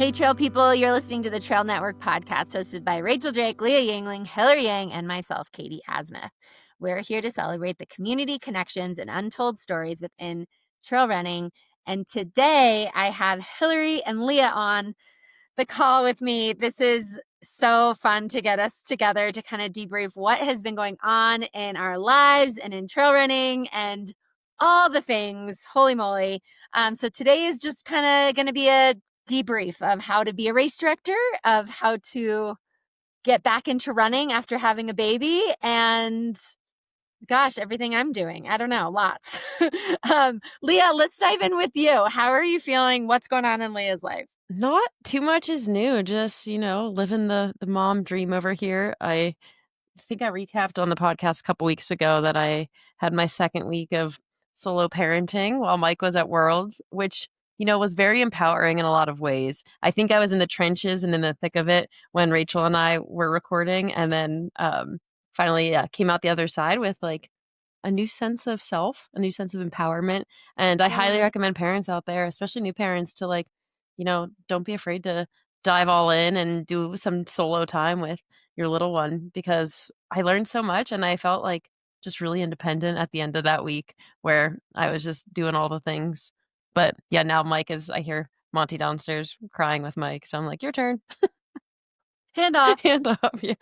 Hey, Trail people, you're listening to the Trail Network podcast hosted by Rachel Drake, Leah Yangling, Hilary Yang, and myself, Katie Asmuth. We're here to celebrate the community connections and untold stories within trail running. And today I have Hilary and Leah on the call with me. This is so fun to get us together to kind of debrief what has been going on in our lives and in trail running and all the things. Holy moly. So today is just kind of going to be a debrief of how to be a race director, of how to get back into running after having a baby, and gosh, everything I'm doing. I don't know, lots. Leah, let's dive in with you. How are you feeling? What's going on in Leah's life? Not too much is new. Just, living the mom dream over here. I think I recapped on the podcast a couple weeks ago that I had my second week of solo parenting while Mike was at Worlds, which, was very empowering in a lot of ways. I think I was in the trenches and in the thick of it when Rachel and I were recording, and then finally came out the other side with like a new sense of self, a new sense of empowerment. And I highly recommend parents out there, especially new parents, to don't be afraid to dive all in and do some solo time with your little one, because I learned so much and I felt like just really independent at the end of that week where I was just doing all the things. But yeah, now I hear Monty downstairs crying with Mike. So I'm like, your turn. Hand off. Hand up. Yeah.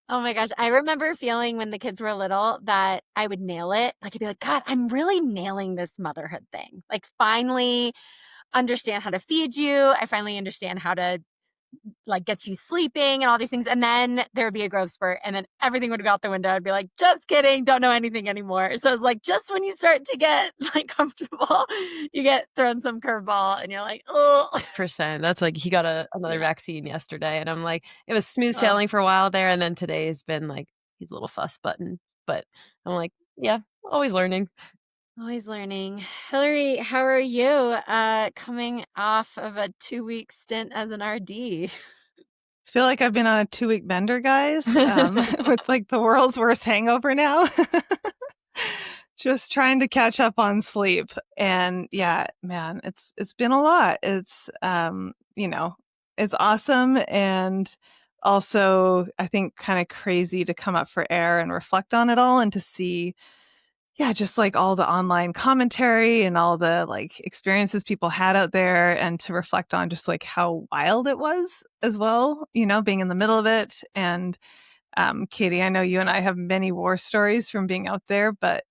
Oh my gosh. I remember feeling when the kids were little that I would nail it. Like I'd be like, God, I'm really nailing this motherhood thing. Like finally understand how to feed you. I finally understand how to get you sleeping and all these things. And then there would be a growth spurt and then everything would go out the window. I'd be like, just kidding. Don't know anything anymore. So it's like, just when you start to get comfortable, you get thrown some curveball and you're like, oh. Percent. That's like he got another vaccine yesterday, and I'm like, it was smooth sailing for a while there, and then today has been like he's a little fuss button. But I'm like, yeah, always learning. Always learning. Hilary, how are you coming off of a 2-week stint as an RD? Feel like I've been on a 2-week bender, guys, with like the world's worst hangover now. Just trying to catch up on sleep. And yeah, man, it's been a lot. It's it's awesome, and also I think kind of crazy to come up for air and reflect on it all and to see just like all the online commentary and all the like experiences people had out there, and to reflect on just like how wild it was as well, being in the middle of it. And Katie, I know you and I have many war stories from being out there, but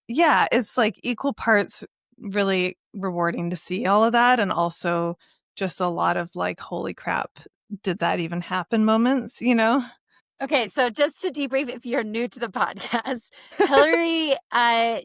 yeah, it's like equal parts really rewarding to see all of that, and also just a lot of like, holy crap, did that even happen moments, Okay, so just to debrief, if you're new to the podcast, Hilary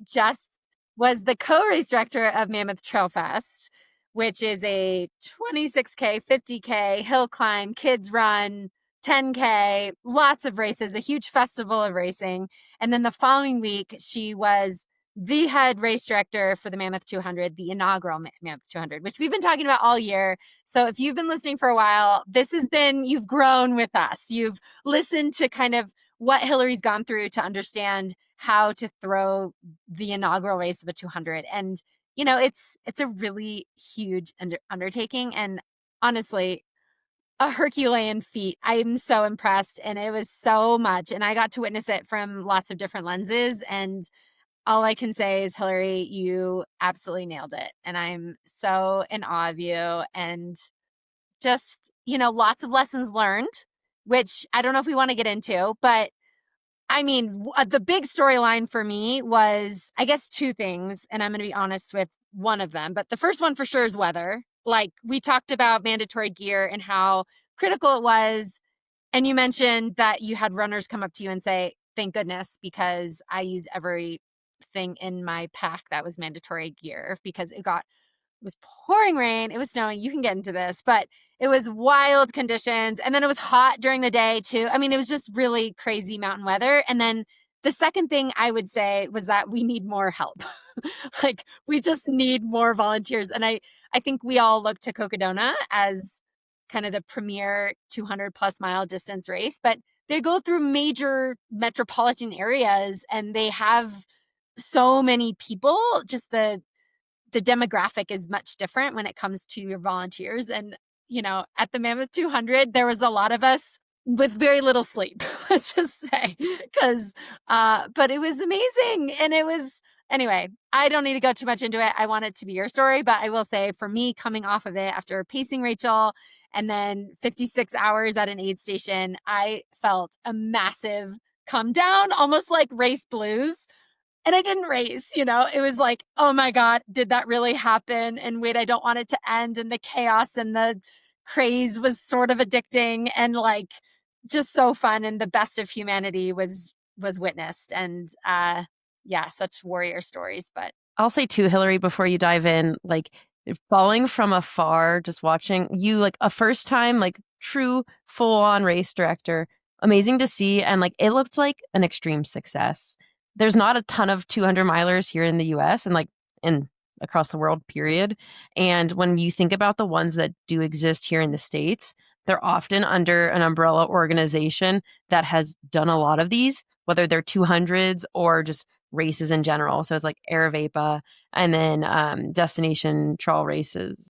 just was the co-race director of Mammoth Trail Fest, which is a 26K, 50K, hill climb, kids run, 10K, lots of races, a huge festival of racing. And then the following week, she was the head race director for the Mammoth 200, the inaugural Mammoth 200, which we've been talking about all year. So if you've been listening for a while, you've grown with us. You've listened to kind of what Hilary's gone through to understand how to throw the inaugural race of a 200. And, it's a really huge undertaking. And honestly, a Herculean feat. I'm so impressed. And it was so much. And I got to witness it from lots of different lenses. And all I can say is, Hilary, you absolutely nailed it. And I'm so in awe of you. And just, lots of lessons learned, which I don't know if we want to get into. But I mean, the big storyline for me was, I guess, two things. And I'm going to be honest with one of them. But the first one for sure is weather. Like we talked about mandatory gear and how critical it was. And you mentioned that you had runners come up to you and say, thank goodness, because I use everything in my pack that was mandatory gear, because it was pouring rain, it was snowing. You can get into this, but it was wild conditions. And then it was hot during the day too. I mean, it was just really crazy mountain weather. And then the second thing I would say was that we need more help. Like we just need more volunteers. And I think we all look to Cocodona as kind of the premier 200 plus mile distance race, but they go through major metropolitan areas and they have so many people. Just the demographic is much different when it comes to your volunteers. And at the Mammoth 200, there was a lot of us with very little sleep, let's just say, but it was amazing. And anyway, I don't need to go too much into it. I want it to be your story, but I will say for me, coming off of it after pacing Rachel and then 56 hours at an aid station, I felt a massive come down, almost like race blues. And I didn't race, it was like, oh my God, did that really happen? And wait, I don't want it to end. And the chaos and the craze was sort of addicting and like just so fun. And the best of humanity was witnessed. And such warrior stories. But I'll say too, Hilary, before you dive in, like following from afar, just watching you like a first time, like true full on race director, amazing to see. And like it looked like an extreme success. There's not a ton of 200 milers here in the US and like across the world, period. And when you think about the ones that do exist here in the States, they're often under an umbrella organization that has done a lot of these, whether they're 200s or just races in general. So it's like Aravapa and then destination trail races.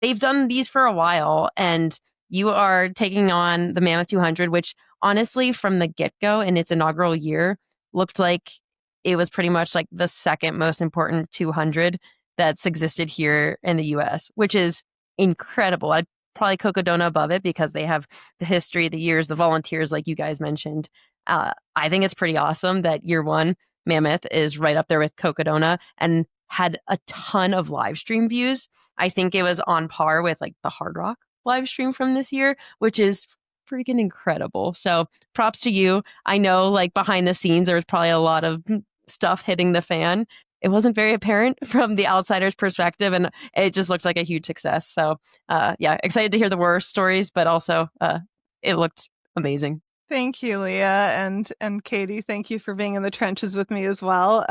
They've done these for a while, and you are taking on the Mammoth 200, which honestly, from the get-go in its inaugural year, looked like it was pretty much like the second most important 200 that's existed here in the US, which is incredible. I'd probably Cocodona above it because they have the history, the years, the volunteers, like you guys mentioned. I think it's pretty awesome that year one, Mammoth is right up there with Cocodona and had a ton of live stream views. I think it was on par with like the Hard Rock live stream from this year, which is freaking incredible. So props to you. I know like behind the scenes, there was probably a lot of stuff hitting the fan. It wasn't very apparent from the outsider's perspective, and it just looked like a huge success. So excited to hear the worst stories, but also it looked amazing. Thank you, Leah, and Katie. Thank you for being in the trenches with me as well.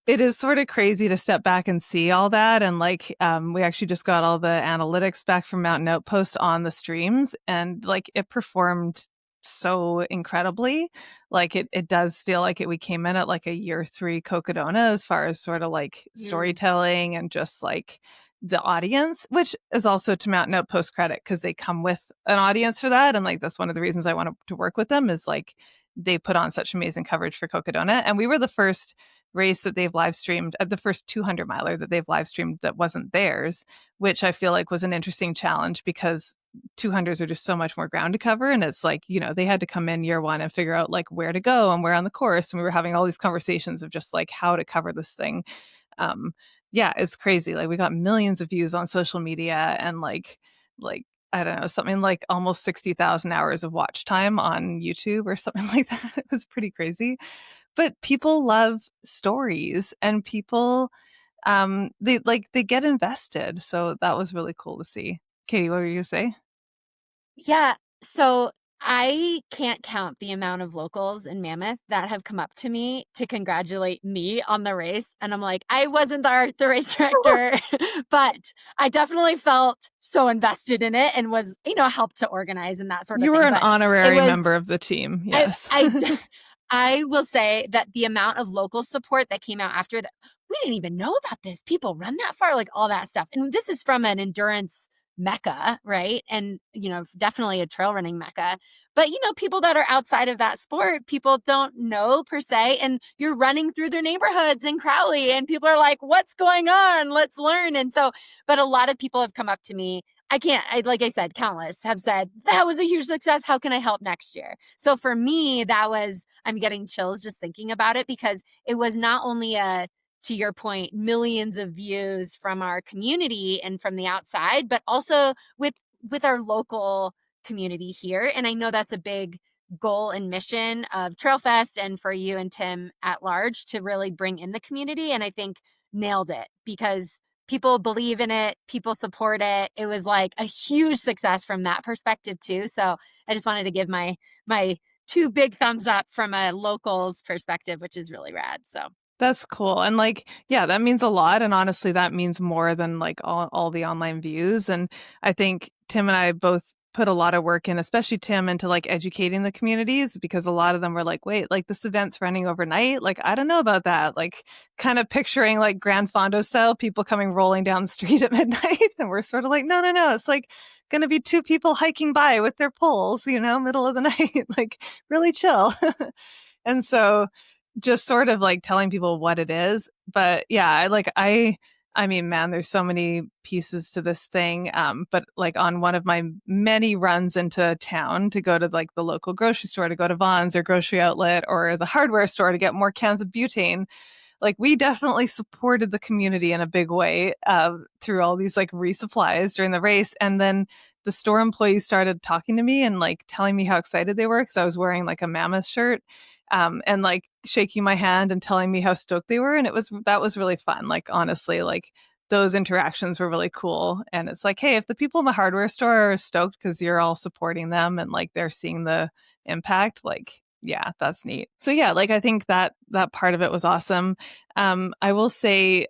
It is sort of crazy to step back and see all that. And like, we actually just got all the analytics back from Mountain Outpost on the streams, and like it performed so incredibly. Like it does feel like we came in at like a year 3 Cocodona as far as sort of like storytelling and just like the audience, which is also to Mountain Outpost credit because they come with an audience for that. And like, that's one of the reasons I wanted to work with them is like they put on such amazing coverage for Cocodona. And we were the first race that they've live streamed at the first 200 miler that they've live streamed that wasn't theirs, which I feel like was an interesting challenge because 200s are just so much more ground to cover. And it's like, they had to come in year one and figure out like where to go and where on the course. And we were having all these conversations of just like how to cover this thing. It's crazy. Like we got millions of views on social media and like, I don't know, something like almost 60,000 hours of watch time on YouTube or something like that. It was pretty crazy. But people love stories and people, they get invested. So that was really cool to see. Katie, what were you going to say? Yeah. So I can't count the amount of locals in Mammoth that have come up to me to congratulate me on the race. And I'm like, I wasn't the race director, but I definitely felt so invested in it and was, helped to organize and that sort of thing. You were an honorary member of the team. Yes. I will say that the amount of local support that came out after that, we didn't even know about this. People run that far, like all that stuff. And this is from an endurance mecca, right? And, definitely a trail running mecca. But, people that are outside of that sport, people don't know per se. And you're running through their neighborhoods in Crowley and people are like, what's going on? Let's learn. And so, but a lot of people have come up to me. Like I said, countless have said, that was a huge success. How can I help next year? So for me, I'm getting chills just thinking about it because it was not only to your point, millions of views from our community and from the outside, but also with our local community here. And I know that's a big goal and mission of TrailFest and for you and Tim at large to really bring in the community. And I think nailed it because people believe in it, people support it. It was like a huge success from that perspective too. So I just wanted to give my 2 big thumbs up from a locals perspective, which is really rad. So that's cool. And like, yeah, that means a lot. And honestly, that means more than like all the online views. And I think Tim and I both put a lot of work in, especially Tim, into like educating the communities, because a lot of them were like, wait, like this event's running overnight. Like, I don't know about that. Like kind of picturing like Grand Fondo style people coming rolling down the street at midnight. And we're sort of like, no, no, no. It's like going to be two people hiking by with their poles, you know, middle of the night, like really chill. And so just sort of like telling people what it is. But yeah, I mean, man, there's so many pieces to this thing. But like on one of my many runs into town to go to like the local grocery store, to go to Vaughn's or grocery outlet or the hardware store to get more cans of butane, like we definitely supported the community in a big way through all these like resupplies during the race. And then the store employees started talking to me and like telling me how excited they were because I was wearing like a Mammoth shirt, and like shaking my hand and telling me how stoked they were. And that was really fun. Like, honestly, like those interactions were really cool. And it's like, hey, if the people in the hardware store are stoked because you're all supporting them and like they're seeing the impact, like, yeah, that's neat. So yeah, like I think that part of it was awesome. I will say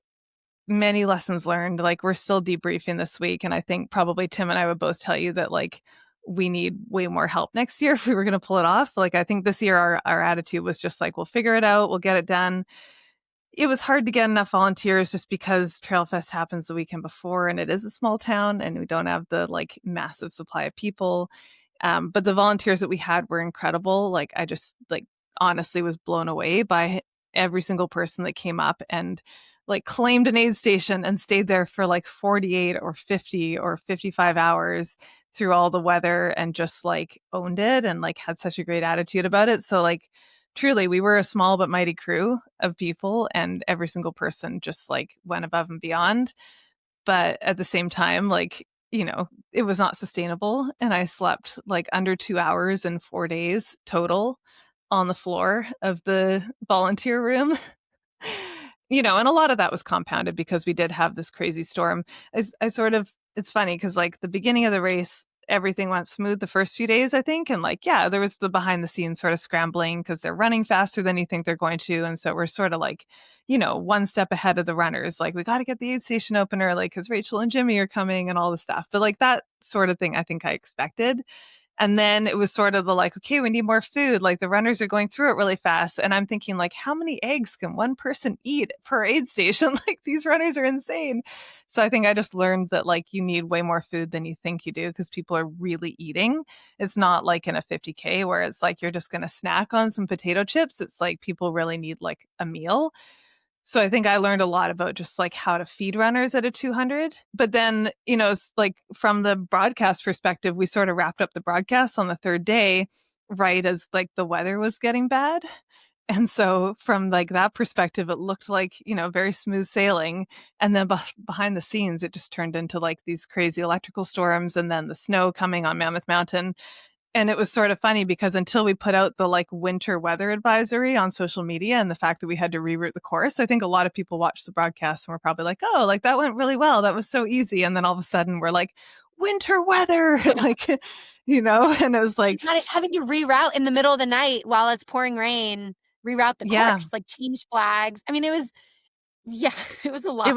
many lessons learned. Like we're still debriefing this week, and I think probably Tim and I would both tell you that like we need way more help next year if we were going to pull it off. Like I think this year our attitude was just like, we'll figure it out, we'll get it done. It was hard to get enough volunteers just because Trailfest happens the weekend before and it is a small town and we don't have the like massive supply of people. But the volunteers that we had were incredible. Like I just like honestly was blown away by every single person that came up and like claimed an aid station and stayed there for like 48 or 50 or 55 hours through all the weather and just like owned it and like had such a great attitude about it. So like truly we were a small but mighty crew of people and every single person just like went above and beyond. But at the same time, like, you know, it was not sustainable. And I slept like under 2 hours in 4 days total on the floor of the volunteer room. You know, and a lot of that was compounded because we did have this crazy storm. I sort of, it's funny because like the beginning of the race, everything went smooth the first few days, I think. And like, yeah, there was the behind the scenes sort of scrambling because they're running faster than you think they're going to. And so we're sort of like, you know, one step ahead of the runners. Like, we got to get the aid station open early because Rachel and Jimmy are coming and all the stuff. But like that sort of thing, I think I expected. And then it was sort of the like, okay, we need more food. Like the runners are going through it really fast. And I'm thinking like, how many eggs can one person eat per aid station? Like these runners are insane. So I think I just learned that like you need way more food than you think you do because people are really eating. It's not like in a 50K where it's like you're just going to snack on some potato chips. It's like people really need like a meal. So I think I learned a lot about just like how to feed runners at a 200. But then, you know, it's like from the broadcast perspective, we sort of wrapped up the broadcast on the third day, right as like the weather was getting bad. And so from like that perspective, it looked like, you know, very smooth sailing. And then behind the scenes, it just turned into like these crazy electrical storms and then the snow coming on Mammoth Mountain. And it was sort of funny because until we put out the like winter weather advisory on social media and the fact that we had to reroute the course, I think a lot of people watched the broadcast and were probably like, oh, like that went really well. That was so easy. And then all of a sudden we're like, winter weather, like, you know, and it was like having to reroute in the middle of the night while it's pouring rain, reroute the course, like change flags. I mean, it was a lot.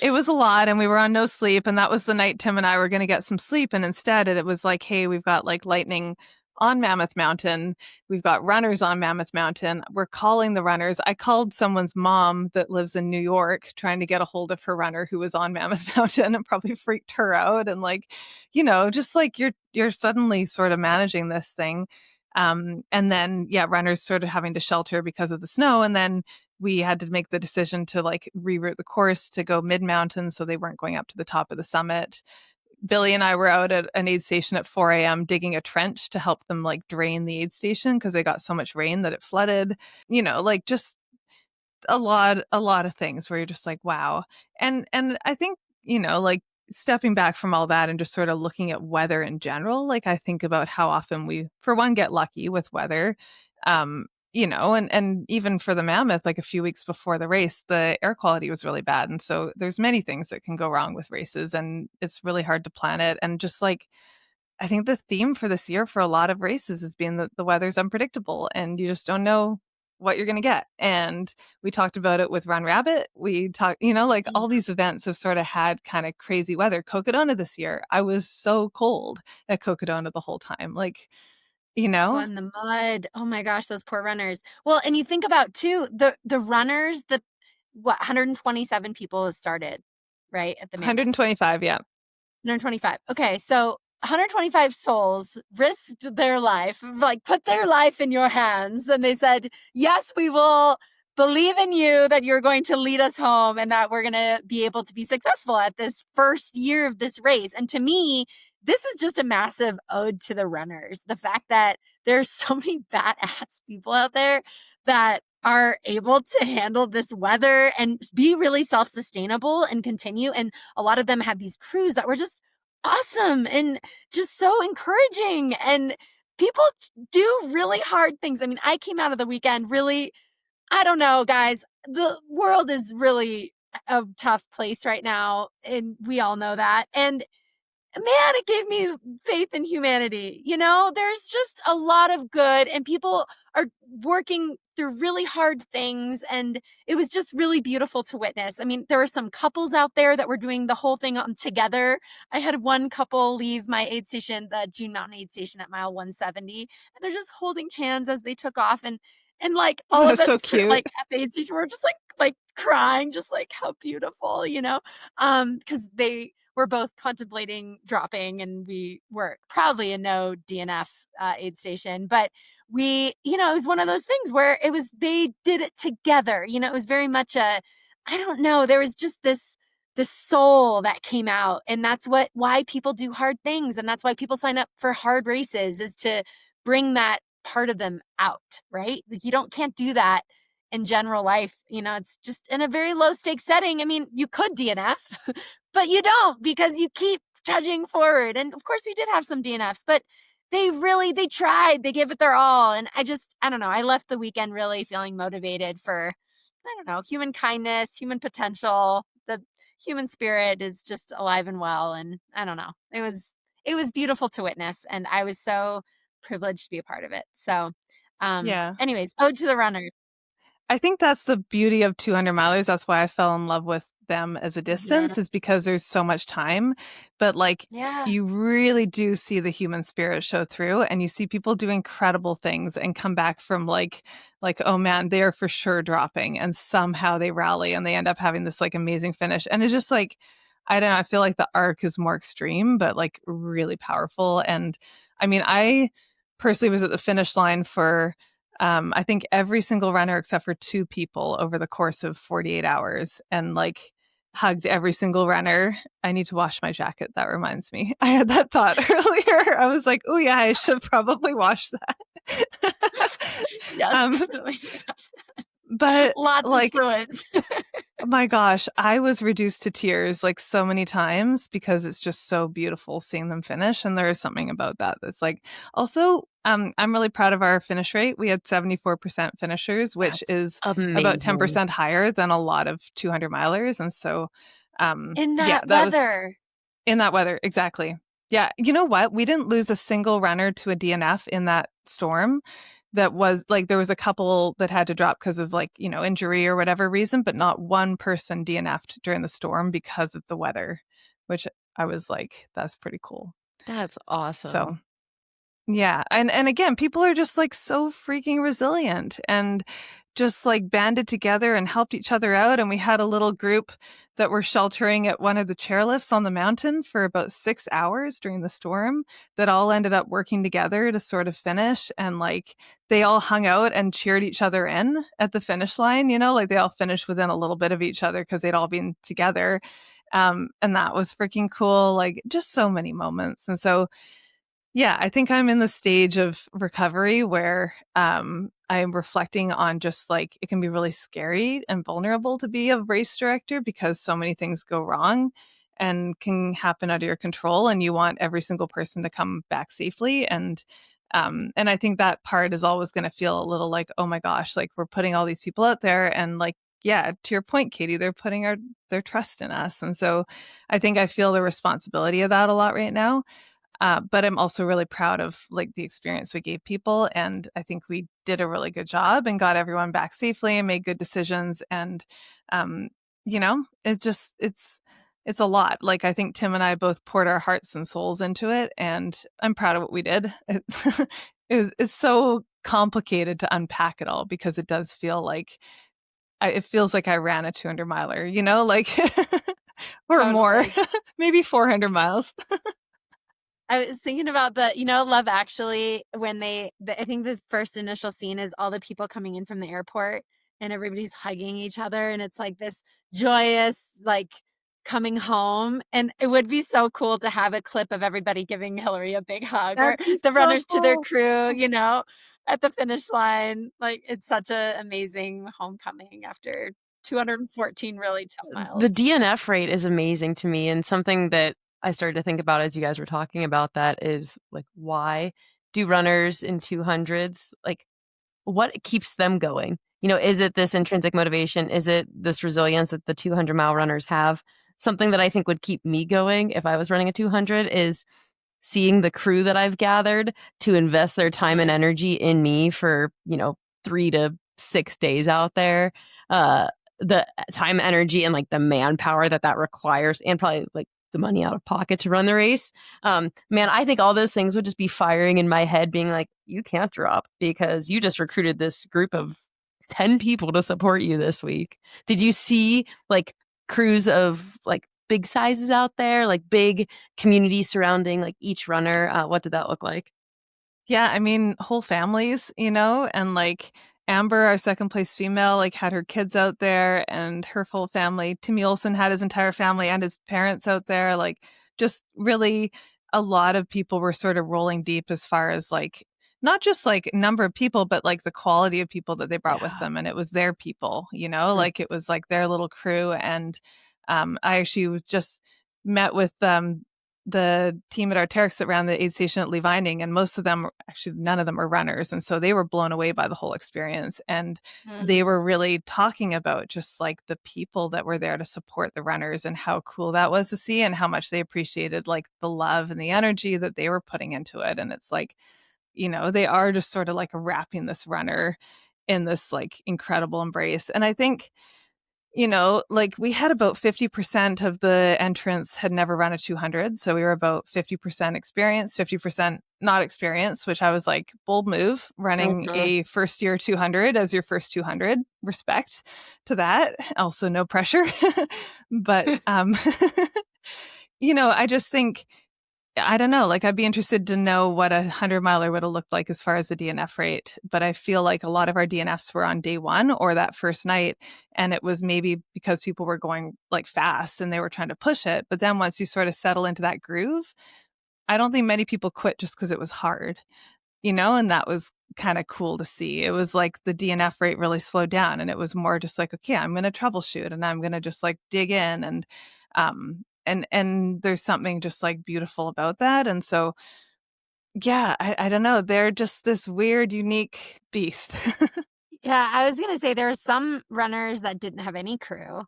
It was a lot, and we were on no sleep, and that was the night Tim and I were going to get some sleep, and instead it was like, hey, we've got like lightning on Mammoth Mountain. We've got runners on Mammoth Mountain. We're calling the runners. I called someone's mom that lives in New York trying to get a hold of her runner who was on Mammoth Mountain and probably freaked her out. And like, you know, just like you're suddenly sort of managing this thing. And then, yeah, runners sort of having to shelter because of the snow. And then we had to make the decision to like reroute the course to go mid-mountain so they weren't going up to the top of the summit. Billy and I were out at an aid station at 4 a.m. digging a trench to help them like drain the aid station because they got so much rain that it flooded. You know, like just a lot of things where you're just like, wow. And I think, you know, like stepping back from all that and just sort of looking at weather in general, like I think about how often we, for one, get lucky with weather. You know, and even for the Mammoth, like a few weeks before the race, the air quality was really bad. And so there's many things that can go wrong with races and it's really hard to plan it. And just like, I think the theme for this year for a lot of races has been that the weather's unpredictable and you just don't know what you're going to get. And we talked about it with Run Rabbit. We talked, you know, like all these events have sort of had kind of crazy weather. Cocodona this year, I was so cold at Cocodona the whole time. Like, you know, in the mud. Oh my gosh, those poor runners. Well, and you think about too, the runners, 127 people started, right? At the Mammoth. 125. Yeah. 125. Okay. So 125 souls risked their life, like put their life in your hands. And they said, yes, we will believe in you that you're going to lead us home and that we're going to be able to be successful at this first year of this race. And to me, this is just a massive ode to the runners. The fact that there's so many badass people out there that are able to handle this weather and be really self-sustainable and continue. And a lot of them had these crews that were just awesome and just so encouraging. And people do really hard things. I mean, I came out of the weekend really, I don't know, guys, the world is really a tough place right now. And we all know that. And man, it gave me faith in humanity. You know, there's just a lot of good and people are working through really hard things. And it was just really beautiful to witness. I mean, there were some couples out there that were doing the whole thing together. I had one couple leave my aid station, the Gene Mountain aid station at mile 170, and they're just holding hands as they took off. And like all of us, so cute. like at the aid station, we're just like crying, just like how beautiful, you know, because we're both contemplating dropping and we were proudly a no DNF aid station. But we, you know, it was one of those things where they did it together. You know, it was very much I don't know, there was just this soul that came out. And that's why people do hard things. And that's why people sign up for hard races, is to bring that part of them out, right? Like can't do that in general life. You know, it's just in a very low stakes setting. I mean, you could DNF, but you don't, because you keep trudging forward. And of course we did have some DNFs, but they tried, they gave it their all. And I don't know. I left the weekend really feeling motivated for, I don't know, human kindness, human potential. The human spirit is just alive and well. And I don't know, it was beautiful to witness. And I was so privileged to be a part of it. So, Yeah. anyways, ode to the runner. I think that's the beauty of 200 milers. That's why I fell in love with them as a distance, is because there's so much time. But like, you really do see the human spirit show through, and you see people do incredible things and come back from like, oh man, they are for sure dropping, and somehow they rally and they end up having this like amazing finish. And it's just like, I don't know, I feel like the arc is more extreme, but like really powerful. And I mean, I personally was at the finish line for I think every single runner except for 2 people over the course of 48 hours, and like hugged every single runner. I need to wash my jacket. That reminds me. I had that thought earlier. I was like, oh yeah, I should probably wash that. Yes, definitely. But lots like, of fluids. oh my gosh, I was reduced to tears like so many times, because it's just so beautiful seeing them finish. And there is something about that that's like, also, I'm really proud of our finish rate. We had 74% finishers, which is amazing. About 10% higher than a lot of 200 milers. And so, in that weather. In that weather, exactly. Yeah. You know what? We didn't lose a single runner to a DNF in that storm. That was like, there was a couple that had to drop because of like, you know, injury or whatever reason, but not one person DNF'd during the storm because of the weather, which I was like, that's pretty cool. That's awesome. So yeah. And again, people are just like so freaking resilient and just like banded together and helped each other out. And we had a little group that were sheltering at one of the chairlifts on the mountain for about 6 hours during the storm, that all ended up working together to sort of finish. And like, they all hung out and cheered each other in at the finish line, you know, like they all finished within a little bit of each other because they'd all been together. And that was freaking cool. Like, just so many moments. And so, yeah, I think I'm in the stage of recovery where I'm reflecting on just like, it can be really scary and vulnerable to be a race director, because so many things go wrong and can happen out of your control, and you want every single person to come back safely. And I think that part is always going to feel a little like, oh my gosh, like we're putting all these people out there, and like, yeah, to your point, Katie, they're putting their trust in us. And so I think I feel the responsibility of that a lot right now. But I'm also really proud of like the experience we gave people. And I think we did a really good job and got everyone back safely and made good decisions. And, you know, it's a lot. Like I think Tim and I both poured our hearts and souls into it, and I'm proud of what we did. It's so complicated to unpack it all because it does feel like it feels like I ran a 200 miler, you know, like or more, Totally. maybe 400 miles. I was thinking about Love Actually, when I think the first initial scene is all the people coming in from the airport and everybody's hugging each other. And it's like this joyous, like coming home. And it would be so cool to have a clip of everybody giving Hilary a big hug, or That'd be the so runners to their cool. crew, at the finish line. Like it's such an amazing homecoming after 214 really tough miles. The DNF rate is amazing to me, and something that I started to think about as you guys were talking about that is like, why do runners in 200s, like what keeps them going? Is it this intrinsic motivation? Is it this resilience that the 200-mile runners have? Something that I think would keep me going if I was running a 200 is seeing the crew that I've gathered to invest their time and energy in me for, 3 to 6 days out there. The time, energy, and like the manpower that requires, and probably like the money out of pocket to run the race. Man, I think all those things would just be firing in my head, being like, you can't drop because you just recruited this group of 10 people to support you this week. Did you see like crews of like big sizes out there, like big communities surrounding like each runner? What did that look like? Yeah, I mean, whole families, and like Amber, our second place female, like had her kids out there and her full family. Timmy Olsen had his entire family and his parents out there. Like, just really a lot of people were sort of rolling deep as far as like not just like number of people, but like the quality of people that they brought with them. And it was their people, like it was like their little crew. And I actually was just met with the team at Arc'teryx that ran the aid station at Lee Vining, and most of them, actually none of them are runners. And so they were blown away by the whole experience. And they were really talking about just like the people that were there to support the runners and how cool that was to see and how much they appreciated like the love and the energy that they were putting into it. And it's like, they are just sort of like wrapping this runner in this like incredible embrace. And I think, like we had about 50% of the entrants had never run a 200. So we were about 50% experienced, 50% not experienced, which I was like, bold move, running a first year 200 as your first 200. Respect to that. Also, no pressure. But, I just think, I don't know, like I'd be interested to know what a 100-miler would have looked like as far as the DNF rate. But I feel like a lot of our DNFs were on day one or that first night. And it was maybe because people were going like fast and they were trying to push it. But then once you sort of settle into that groove, I don't think many people quit just because it was hard, and that was kind of cool to see. It was like the DNF rate really slowed down, and it was more just like, okay, I'm going to troubleshoot and I'm going to just like dig in and there's something just like beautiful about that. And so, yeah, I don't know. They're just this weird, unique beast. Yeah, I was going to say there are some runners that didn't have any crew,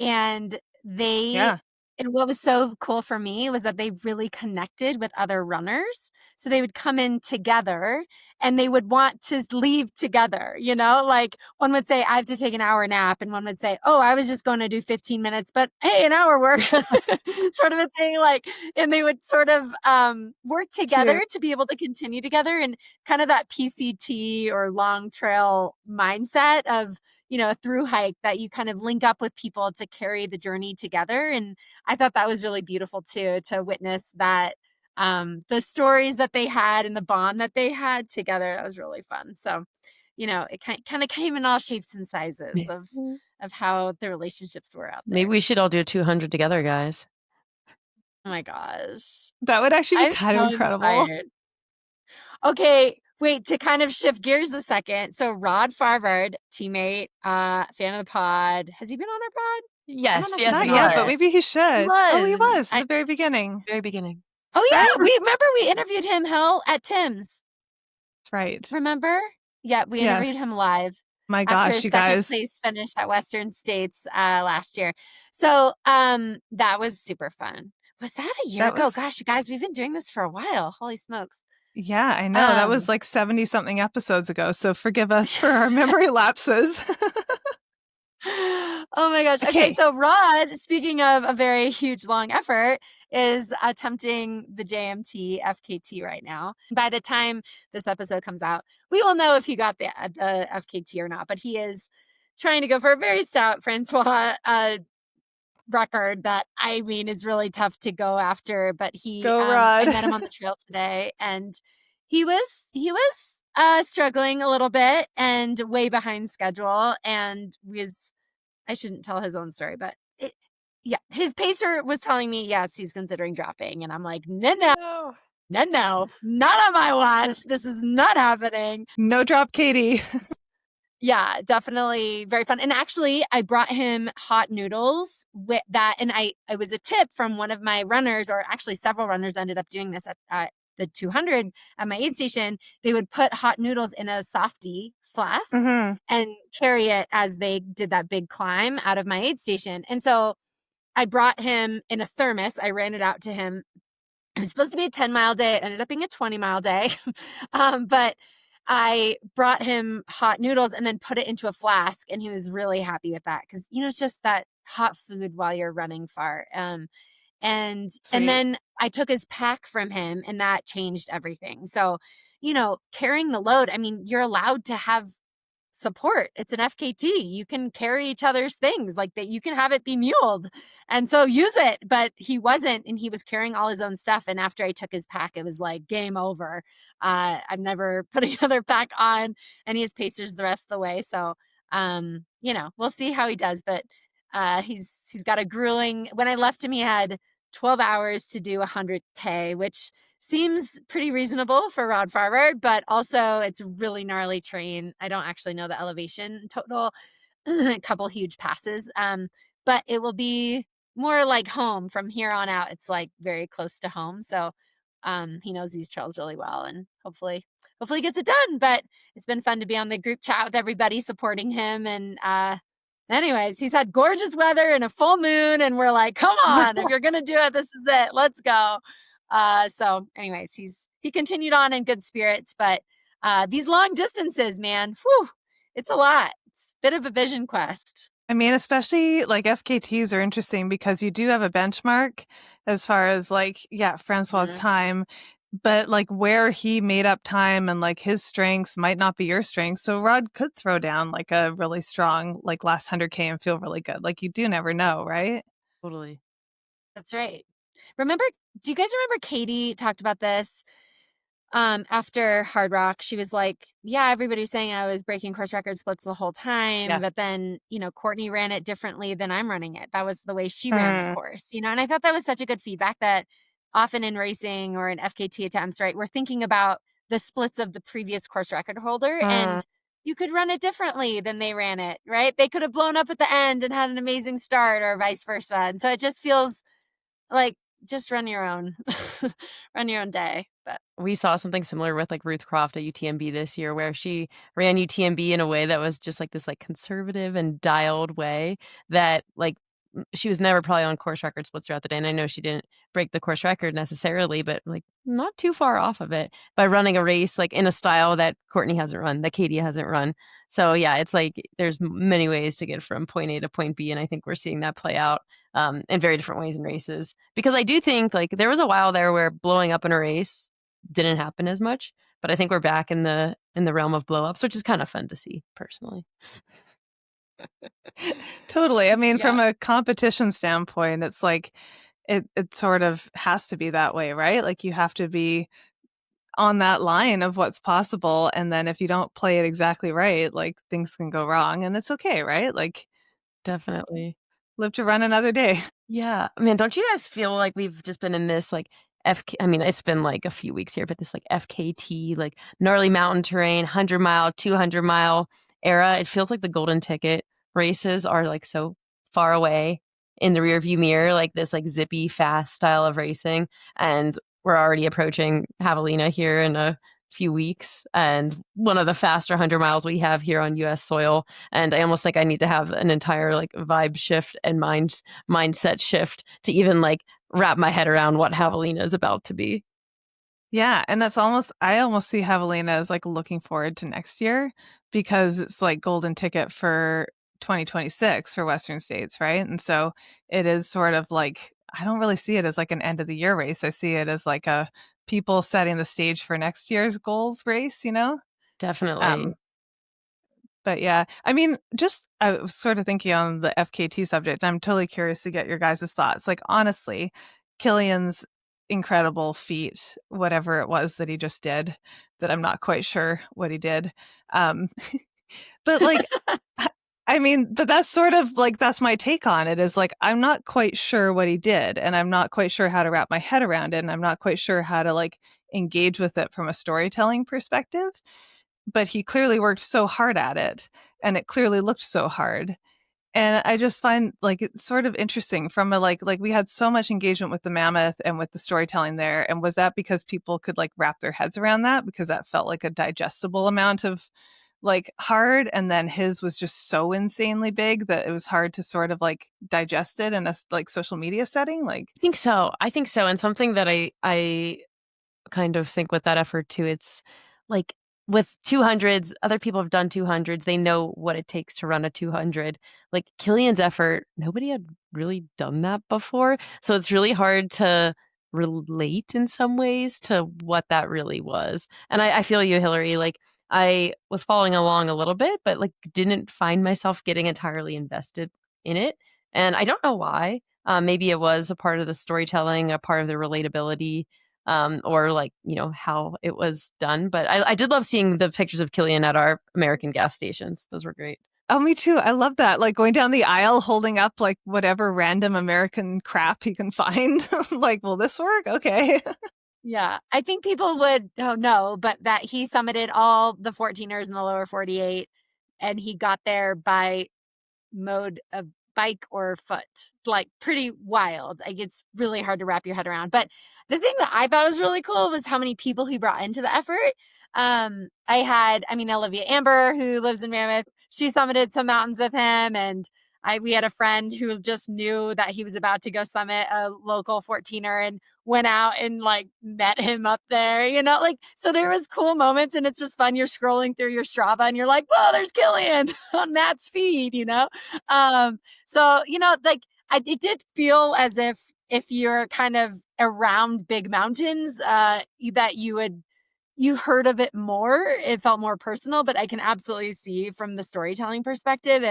and Yeah. and what was so cool for me was that they really connected with other runners. So they would come in together and they would want to leave together, like one would say, I have to take an hour nap. And one would say, oh, I was just going to do 15 minutes, but hey, an hour works sort of a thing. Like, and they would sort of work together to be able to continue together, and kind of that PCT or long trail mindset of, a through hike that you kind of link up with people to carry the journey together. And I thought that was really beautiful too, to witness that, the stories that they had and the bond that they had together. That was really fun. So, it kind of came in all shapes and sizes of how the relationships were out there. Maybe we should all do a 200 together, guys. Oh my gosh. That would actually be I'm kind so of incredible. inspired. Okay, wait, to kind of shift gears a second. So Rod Farvard, teammate, fan of the pod. Has he been on our pod? Yes, Not yet, but maybe he should. Oh, he was at the very beginning. Very beginning. Oh yeah, we interviewed him, at Tim's. That's right. Remember? Yeah, we interviewed him live. My gosh, after you guys. second place finish at Western States last year. So that was super fun. Was that a year That ago? was, Gosh, you guys, we've been doing this for a while. Holy smokes. yeah, I know. That was like 70 something episodes ago. So forgive us for our memory lapses. Oh my gosh. Okay, Okay. so Rod, speaking of a very huge, long effort, is attempting the JMT FKT right now. By the time this episode comes out, we will know if he got the FKT or not, but he is trying to go for a very stout Francois record that, I mean, is really tough to go after. But Go, Rod. I met him on the trail today, and he was struggling a little bit and way behind schedule, and I shouldn't tell his own story, but his pacer was telling me, yes, he's considering dropping. And I'm like, no, not on my watch. This is not happening. No drop, Katie. Yeah, definitely very fun. And actually, I brought him hot noodles with that. And it was a tip from one of my runners, or actually several runners ended up doing this at the 200 at my aid station. They would put hot noodles in a softie flask and carry it as they did that big climb out of my aid station. And so I brought him in a thermos. I ran it out to him. It was supposed to be a 10-mile day. It ended up being a 20-mile day. But I brought him hot noodles and then put it into a flask, and he was really happy with that because, it's just that hot food while you're running far. And then I took his pack from him, and that changed everything. So, carrying the load, I mean, you're allowed to have support. It's an FKT. You can carry each other's things like that. You can have it be muled. And so use it. But he wasn't, and he was carrying all his own stuff. And after I took his pack, it was like game over. I'm never putting another pack on, and he has pacers the rest of the way. So, we'll see how he does. But he's got a grueling, when I left him, he had 12 hours to do 100K, which seems pretty reasonable for Rod Farber, but also it's really gnarly terrain. I don't actually know the elevation total, a couple huge passes, but it will be more like home from here on out. It's like very close to home. So he knows these trails really well, and hopefully he gets it done. But it's been fun to be on the group chat with everybody supporting him. And anyways, he's had gorgeous weather and a full moon, and we're like, come on, if you're going to do it, this is it. Let's go. So anyways, he continued on in good spirits, but these long distances, man, it's a lot. It's a bit of a vision quest. I mean, especially like FKTs are interesting because you do have a benchmark as far as Francois's time, but like where he made up time and like his strengths might not be your strengths. So Rod could throw down like a really strong like last 100K and feel really good. Like you do never know, right? Totally. That's right. Do you guys remember Katie talked about this after Hard Rock? She was like, yeah, everybody's saying I was breaking course record splits the whole time, but then, Courtney ran it differently than I'm running it. That was the way she ran the course, and I thought that was such a good feedback that often in racing or in FKT attempts, right, we're thinking about the splits of the previous course record holder, and you could run it differently than they ran it, right? They could have blown up at the end and had an amazing start, or vice versa. And so it just feels like, just run your own day. But we saw something similar with like Ruth Croft at UTMB this year, where she ran UTMB in a way that was just like this like conservative and dialed way that like she was never probably on course record splits throughout the day. And I know she didn't break the course record necessarily, but like not too far off of it by running a race like in a style that Courtney hasn't run, that Katie hasn't run. So yeah, it's like there's many ways to get from point A to point B. And I think we're seeing that play out in very different ways in races. Because I do think like there was a while there where blowing up in a race didn't happen as much, but I think we're back in the realm of blow ups, which is kind of fun to see personally. Totally. I mean, from a competition standpoint, it's like it sort of has to be that way, right? Like you have to be on that line of what's possible. And then if you don't play it exactly right, like things can go wrong, and it's okay, right? Like definitely live to run another day. Yeah. Man, don't you guys feel like we've just been in this like I mean, it's been like a few weeks here, but this like FKT, like gnarly mountain terrain, 100-mile, 200-mile era. It feels like the golden ticket races are like so far away in the rearview mirror, like this like zippy, fast style of racing. And we're already approaching Javelina here in a few weeks, and one of the faster 100 miles we have here on US soil. And I almost think I need to have an entire like vibe shift and mindset shift to even like wrap my head around what Javelina is about to be. Yeah, and I almost see Javelina as like looking forward to next year because it's like golden ticket for 2026 for Western states, right? And so it is sort of like I don't really see it as like an end of the year race. I see it as like a people setting the stage for next year's goals race, you know? Definitely. Um, but yeah, I mean, just I was sort of thinking on the FKT subject. I'm totally curious to get your guys' thoughts. Like, honestly, Killian's incredible feat, whatever it was that he just did, that I'm not quite sure what he did. Um, but like, I mean, but that's sort of like, that's my take on it is like, I'm not quite sure what he did, and I'm not quite sure how to wrap my head around it, and I'm not quite sure how to like engage with it from a storytelling perspective, but he clearly worked so hard at it and it clearly looked so hard. And I just find like it's sort of interesting from a like we had so much engagement with the Mammoth and with the storytelling there. And was that because people could like wrap their heads around that because that felt like a digestible amount of like hard, and then his was just so insanely big that it was hard to sort of like digest it in a like social media setting? Like, I think so. And something that I kind of think with that effort too, it's like with 200s, other people have done 200s. They know what it takes to run a 200. Like Killian's effort, nobody had really done that before. So it's really hard to relate in some ways to what that really was. And I feel you, Hilary. Like I was following along a little bit, but like didn't find myself getting entirely invested in it. And I don't know why. Maybe it was a part of the storytelling, a part of the relatability, or like, you know, how it was done. But I did love seeing the pictures of Killian at our American gas stations. Those were great. oh, me too. I love that. Like going down the aisle holding up like whatever random American crap he can find. Like, will this work? Okay. Yeah, I think people would know, but that he summited all the 14ers in the lower 48, and he got there by mode of bike or foot. Like pretty wild. Like it's really hard to wrap your head around. But the thing that I thought was really cool was how many people he brought into the effort. I mean, Olivia Amber, who lives in Mammoth, she summited some mountains with him, and we had a friend who just knew that he was about to go summit a local 14er and went out and like met him up there, you know, like, so there was cool moments, and it's just fun. You're scrolling through your Strava and you're like, whoa, there's Killian on Matt's feed, you know? So, you know, like it did feel as if you're kind of around big mountains, that you heard of it more. It felt more personal, but I can absolutely see from the storytelling perspective,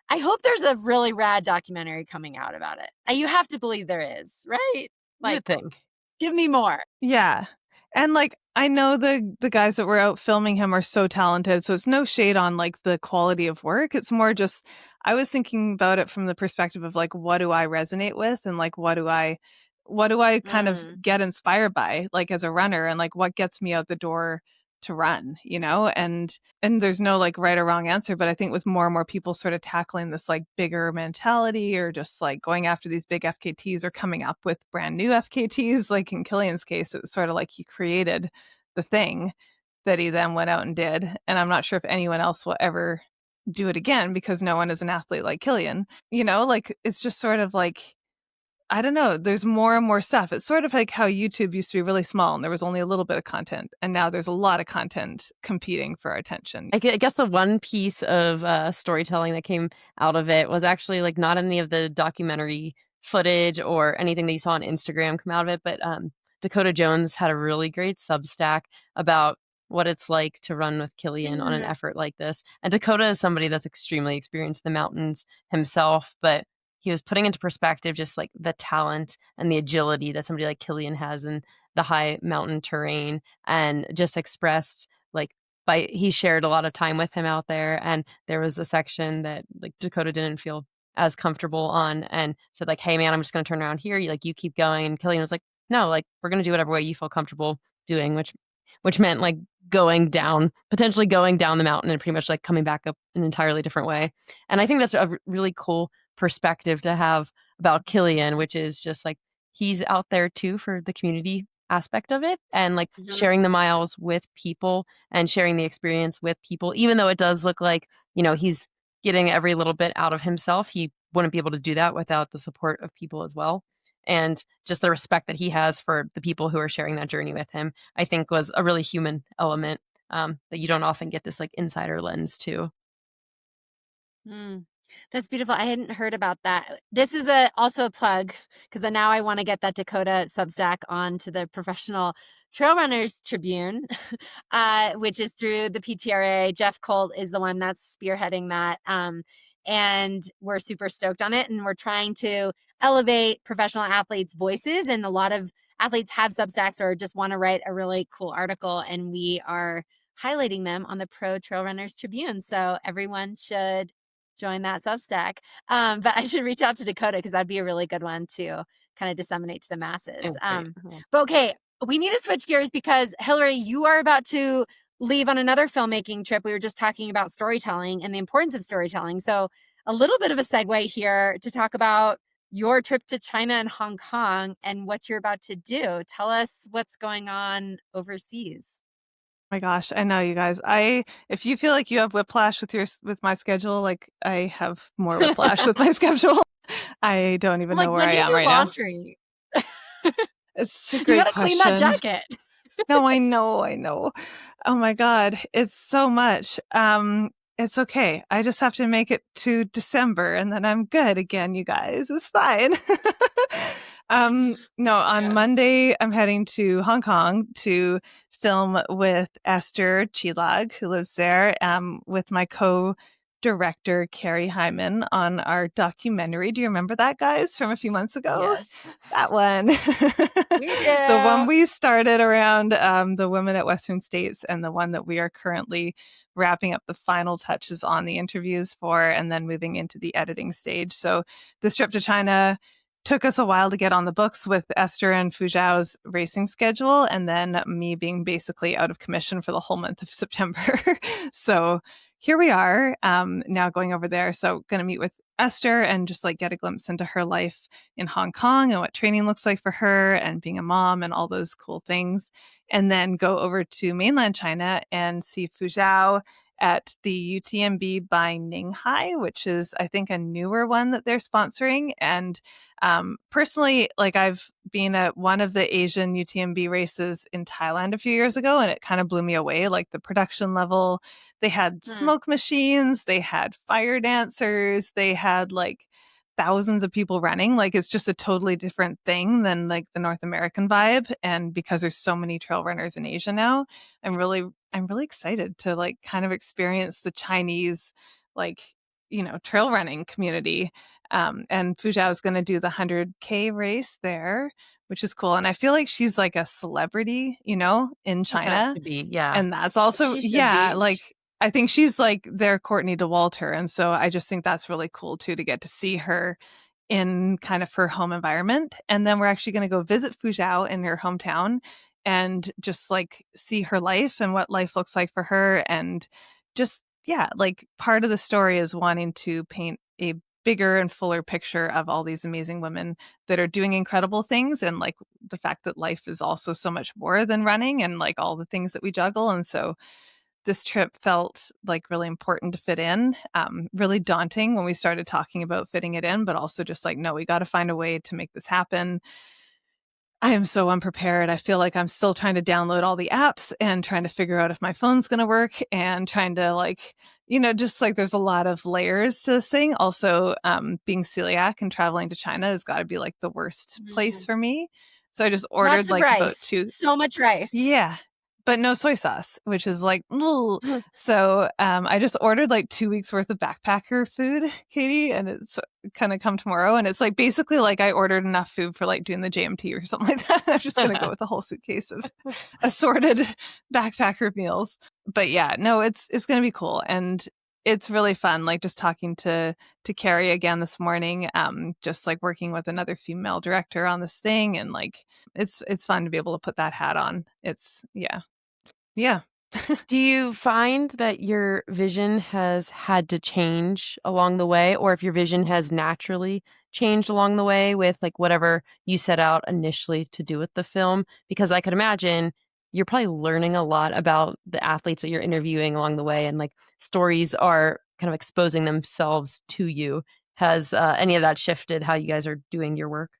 I hope there's a really rad documentary coming out about it. You have to believe there is, right? You Like, would think. give me more. Yeah. And like I know the guys that were out filming him are so talented, so it's no shade on like the quality of work. It's more just I was thinking about it from the perspective of like what do I resonate with, and like what do I kind of get inspired by like as a runner, and like what gets me out the door to run, you know? And there's no like right or wrong answer, but I think with more and more people sort of tackling this like bigger mentality or just like going after these big FKTs or coming up with brand new FKTs, like in Killian's case, it was sort of like he created the thing that he then went out and did. And I'm not sure if anyone else will ever do it again because no one is an athlete like Killian. You know, like it's just sort of like I don't know. There's more and more stuff. It's sort of like how YouTube used to be really small and there was only a little bit of content. And now there's a lot of content competing for our attention. I guess the one piece of storytelling that came out of it was actually like not any of the documentary footage or anything that you saw on Instagram come out of it, but Dakota Jones had a really great Substack about what it's like to run with Killian on an effort like this. And Dakota is somebody that's extremely experienced in the mountains himself, but he was putting into perspective just like the talent and the agility that somebody like Killian has in the high mountain terrain, and just expressed like he shared a lot of time with him out there, and there was a section that like Dakota didn't feel as comfortable on and said like, hey man, I'm just going to turn around here. You keep going. And Killian was like, no, like we're going to do whatever way you feel comfortable doing, which meant like potentially going down the mountain and pretty much like coming back up an entirely different way. And I think that's a really cool perspective to have about Killian, which is just like he's out there too for the community aspect of it, and like sharing the miles with people and sharing the experience with people, even though it does look like, you know, he's getting every little bit out of himself. He wouldn't be able to do that without the support of people as well. and just the respect that he has for the people who are sharing that journey with him, I think was a really human element that you don't often get this like insider lens to. That's beautiful. I hadn't heard about that. This is also a plug because now I want to get that Dakota Substack onto the Professional Trail Runners Tribune, which is through the PTRA. Jeff Colt is the one that's spearheading that. And we're super stoked on it. And we're trying to elevate professional athletes' voices. And a lot of athletes have Substacks or just want to write a really cool article. And we are highlighting them on the Pro Trail Runners Tribune. So everyone should join that Substack. But I should reach out to Dakota because that'd be a really good one to kind of disseminate to the masses. But okay, we need to switch gears because Hilary, you are about to leave on another filmmaking trip. We were just talking about storytelling and the importance of storytelling. So a little bit of a segue here to talk about your trip to China and Hong Kong and what you're about to do. Tell us what's going on overseas. My gosh, I know, you guys. If you feel like you have whiplash with my schedule, like I have more whiplash with my schedule. I don't even know where I am right laundry? now. It's a great You gotta question. clean that jacket. No, I know. Oh my God, it's so much. It's okay. I just have to make it to December and then I'm good again, you guys. It's fine. No, on Monday, I'm heading to Hong Kong to film with Esther Chilag, who lives there, with my co-director, Carrie Hyman, on our documentary. Do you remember that, guys, from a few months ago? Yes. That one. We do. The one we started around the women at Western States, and the one that we are currently wrapping up the final touches on the interviews for, and then moving into the editing stage. So this trip to China took us a while to get on the books with Esther and Fuzhao's racing schedule, and then me being basically out of commission for the whole month of September. So here we are now going over there. So going to meet with Esther and just like get a glimpse into her life in Hong Kong and what training looks like for her and being a mom and all those cool things. And then go over to mainland China and see Fuzhao at the UTMB by Ninghai, which is, I think, a newer one that they're sponsoring. And personally, like I've been at one of the Asian UTMB races in Thailand a few years ago, and it kind of blew me away. Like the production level, they had smoke machines, they had fire dancers, they had like thousands of people running. Like it's just a totally different thing than like the North American vibe. And because there's so many trail runners in Asia now, I'm really excited to like kind of experience the Chinese, like, trail running community. And Fuzhao is going to do the 100K race there, which is cool. And I feel like she's like a celebrity, in China. Yeah. And that's also, like, I think she's like their Courtney DeWalter. And so I just think that's really cool too, to get to see her in kind of her home environment. And then we're actually going to go visit Fuzhao in her hometown and just like see her life and what life looks like for her. And just, like part of the story is wanting to paint a bigger and fuller picture of all these amazing women that are doing incredible things. And like the fact that life is also so much more than running and like all the things that we juggle. And so this trip felt like really important to fit in, really daunting when we started talking about fitting it in, but also just like, no, we got to find a way to make this happen. I am so unprepared. I feel like I'm still trying to download all the apps and trying to figure out if my phone's going to work and trying to like, just like there's a lot of layers to this thing. Also, being celiac and traveling to China has got to be like the worst place for me. So I just ordered like about so much rice. Yeah. But no soy sauce, which is like, so I just ordered like 2 weeks worth of backpacker food, Katie, and it's kind of come tomorrow. And it's like basically like I ordered enough food for like doing the JMT or something like that. I'm just going to go with a whole suitcase of assorted backpacker meals. But yeah, no, it's going to be cool. And it's really fun, like just talking to Carrie again this morning, just like working with another female director on this thing. And like, it's fun to be able to put that hat on. It's, yeah. Do you find that your vision has had to change along the way, or if your vision has naturally changed along the way with like whatever you set out initially to do with the film? Because I could imagine you're probably learning a lot about the athletes that you're interviewing along the way, and like stories are kind of exposing themselves to you. Has any of that shifted how you guys are doing your work?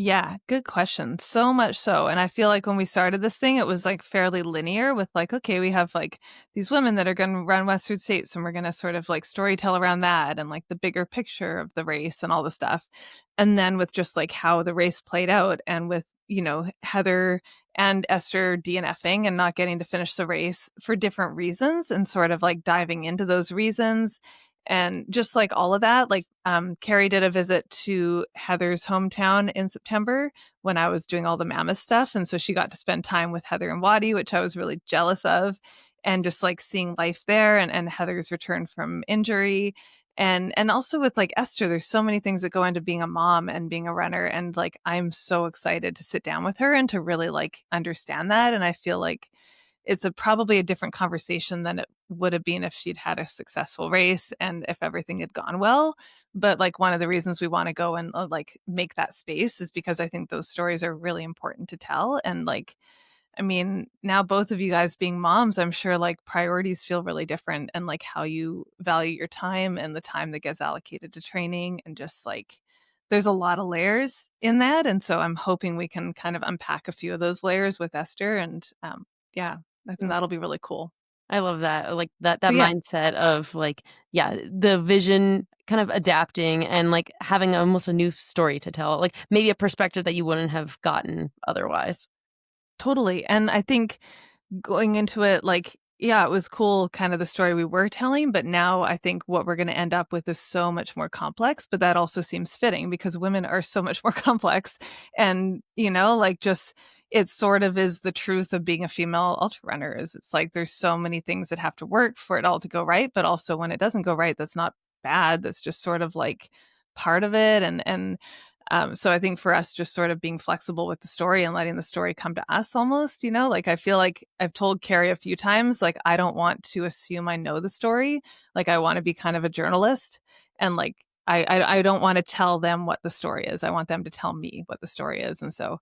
Yeah, good question. So much so. And I feel like when we started this thing, it was like fairly linear with like, okay, we have like these women that are going to run Western States and we're going to sort of like storytell around that and like the bigger picture of the race and all the stuff. And then with just like how the race played out and with, Heather and Esther DNFing and not getting to finish the race for different reasons and sort of like diving into those reasons and just like all of that, like Carrie did a visit to Heather's hometown in September when I was doing all the Mammoth stuff. And so she got to spend time with Heather and Waddy, which I was really jealous of. And just like seeing life there and Heather's return from injury. And also with like Esther, there's so many things that go into being a mom and being a runner. And like I'm so excited to sit down with her and to really like understand that. And I feel like it's probably a different conversation than it would have been if she'd had a successful race and if everything had gone well. But like one of the reasons we want to go and like make that space is because I think those stories are really important to tell. And like, I mean, now both of you guys being moms, I'm sure like priorities feel really different and like how you value your time and the time that gets allocated to training and just like there's a lot of layers in that. And so I'm hoping we can kind of unpack a few of those layers with Esther. And yeah, I think that'll be really cool. I love that. Like that So, yeah. mindset of like, yeah, the vision kind of adapting and like having almost a new story to tell, like maybe a perspective that you wouldn't have gotten otherwise. Totally. And I think going into it, like, yeah, it was cool, kind of the story we were telling, but now I think what we're going to end up with is so much more complex. But that also seems fitting because women are so much more complex. And, like just it sort of is the truth of being a female ultra runner is it's like there's so many things that have to work for it all to go right. But also when it doesn't go right, that's not bad. That's just sort of like part of it. So I think for us, just sort of being flexible with the story and letting the story come to us almost, like I feel like I've told Carrie a few times, like, I don't want to assume I know the story. Like, I want to be kind of a journalist and like, I don't want to tell them what the story is. I want them to tell me what the story is. And so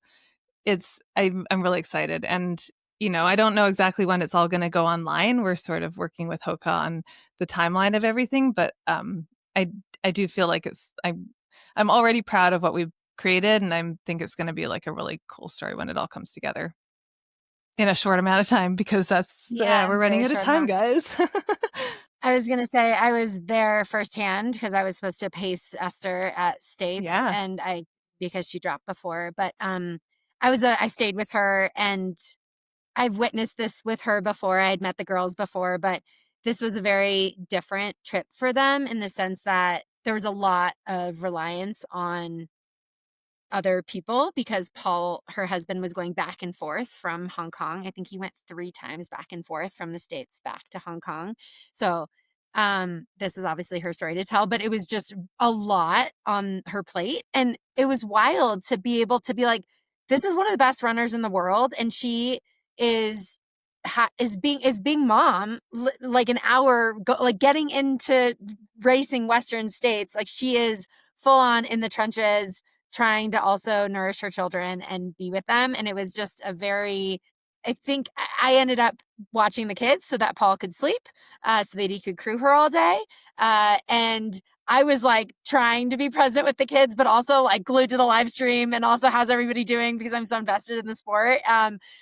I'm really excited. And, I don't know exactly when it's all going to go online. We're sort of working with Hoka on the timeline of everything, but I do feel like I'm already proud of what we've created, and I think it's going to be like a really cool story when it all comes together in a short amount of time because we're running out of time, guys. I was going to say I was there firsthand because I was supposed to pace Esther at States and because she dropped before, but I stayed with her and I've witnessed this with her before. I had met the girls before, but this was a very different trip for them in the sense that there was a lot of reliance on other people because Paul, her husband, was going back and forth from Hong Kong. I think he went 3 times back and forth from the States back to Hong Kong. So this is obviously her story to tell, but it was just a lot on her plate. And it was wild to be able to be like, this is one of the best runners in the world. And she is being mom, like an hour, like getting into racing Western States. Like she is full on in the trenches, trying to also nourish her children and be with them. And it was just I think I ended up watching the kids so that Paul could sleep, so that he could crew her all day. And I was like trying to be present with the kids, but also like glued to the live stream and also how's everybody doing because I'm so invested in the sport.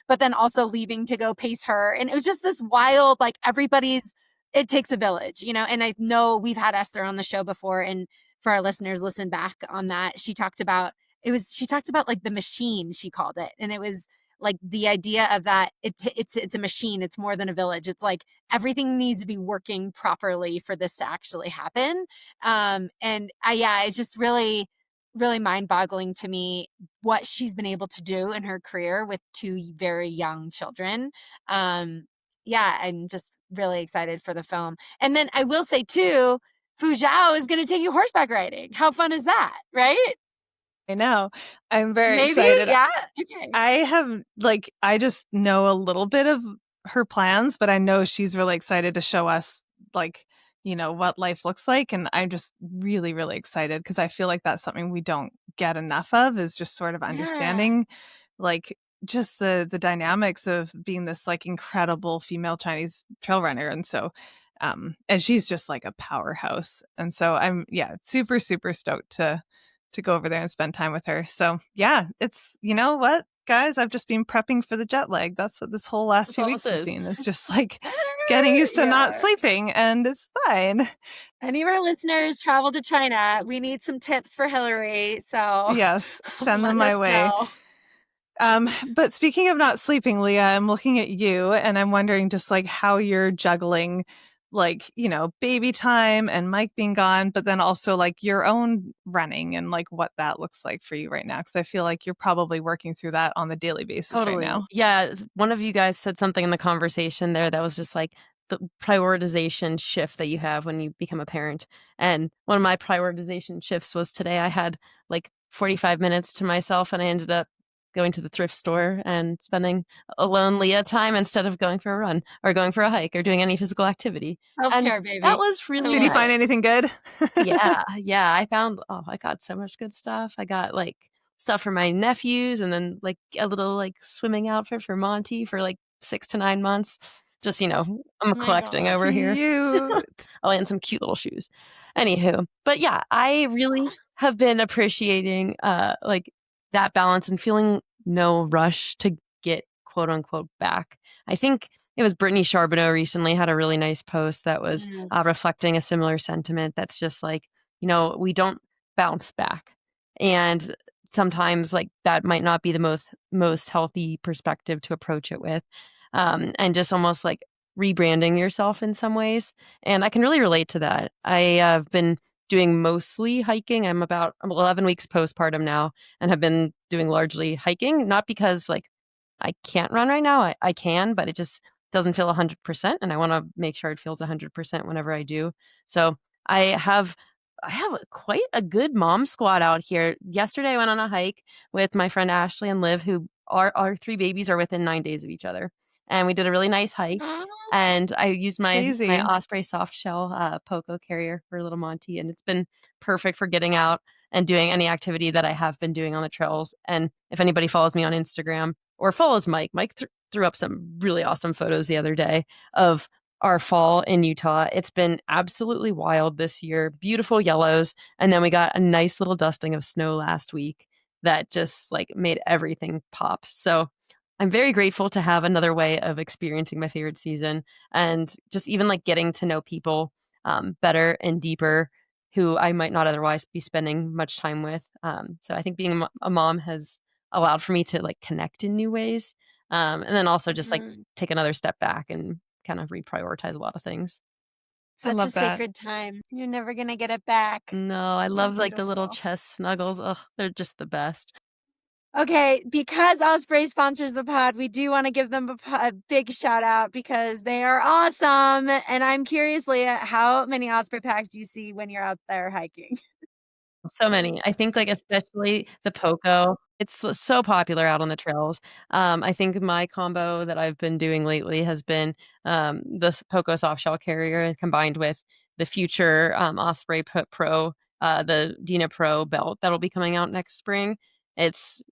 But then also leaving to go pace her. And it was just this wild, like it takes a village, and I know we've had Esther on the show before and for our listeners, listen back on that. She talked about like the machine, she called it. And it was like the idea of that it's a machine. It's more than a village. It's like everything needs to be working properly for this to actually happen. It's just really, really mind boggling to me what she's been able to do in her career with 2 very young children. I'm just really excited for the film. And then I will say too, Fu Zhao is going to take you horseback riding. How fun is that, right? I know. I'm very excited. Yeah. Okay. I just know a little bit of her plans, but I know she's really excited to show us like, what life looks like. And I'm just really, really excited because I feel like that's something we don't get enough of is just sort of understanding like just the dynamics of being this like incredible female Chinese trail runner. And so and she's just like a powerhouse. And so I'm super, super stoked to to go over there and spend time with her. So yeah, it's, you know what, guys, I've just been prepping for the jet lag. That's what this whole last That's few all weeks this has is. been. It's just like getting used to not Yeah. sleeping, and it's fine. Any of our listeners travel to China, we need some tips for Hilary. So Yes, send them let my us way. know. But speaking of not sleeping, Leah, I'm looking at you and I'm wondering just like how you're juggling, like, you know, baby time and Mike being gone, but then also like your own running and like what that looks like for you right now. Cause I feel like you're probably working through that on the daily basis right Totally. now. Yeah. One of you guys said something in the conversation there that was just like the prioritization shift that you have when you become a parent. And one of my prioritization shifts was today I had like 45 minutes to myself and I ended up going to the thrift store and spending alone Leah time instead of going for a run or going for a hike or doing any physical activity. And Self-care, baby. that was really Did you nice. find anything good? Yeah. I found, I got so much good stuff. I got like stuff for my nephews and then like a little like swimming outfit for Monty for like 6 to 9 months. Just, I'm Oh my collecting gosh. over here. Cute. Oh, and some cute little shoes. Anywho, but yeah, I really have been appreciating like that balance and feeling no rush to get quote unquote back. I think it was Brittany Charbonneau recently had a really nice post that was reflecting a similar sentiment. That's just like, we don't bounce back. And sometimes like that might not be the most healthy perspective to approach it with. And just almost like rebranding yourself in some ways. And I can really relate to that. I have been doing mostly hiking. I'm 11 weeks postpartum now and have been doing largely hiking, not because like I can't run right now. I can, but it just doesn't feel 100%. And I want to make sure it feels 100% whenever I do. So I have quite a good mom squad out here. Yesterday I went on a hike with my friend Ashley and Liv, who our 3 babies are within 9 days of each other. And we did a really nice hike. And I used my Crazy. Osprey soft shell Poco carrier for little Monty. And it's been perfect for getting out and doing any activity that I have been doing on the trails. And if anybody follows me on Instagram or follows Mike threw up some really awesome photos the other day of our fall in Utah. It's been absolutely wild this year. Beautiful yellows. And then we got a nice little dusting of snow last week that just like made everything pop. So I'm very grateful to have another way of experiencing my favorite season and just even like getting to know people better and deeper who I might not otherwise be spending much time with. So I think being a mom has allowed for me to like connect in new ways. And then also just like take another step back and kind of reprioritize a lot of things. Such love a that. sacred time. You're never going to get it back. No, I love like the little beautiful. chest snuggles. Ugh, they're just the best. Okay, because Osprey sponsors the pod, we do want to give them a big shout out because they are awesome. And I'm curious, Leah, how many Osprey packs do you see when you're out there hiking? So many. I think like especially the Poco. It's so popular out on the trails. I think my combo that I've been doing lately has been the Poco soft shell carrier combined with the future Osprey Pro, the Dina Pro belt that'll be coming out next spring. It's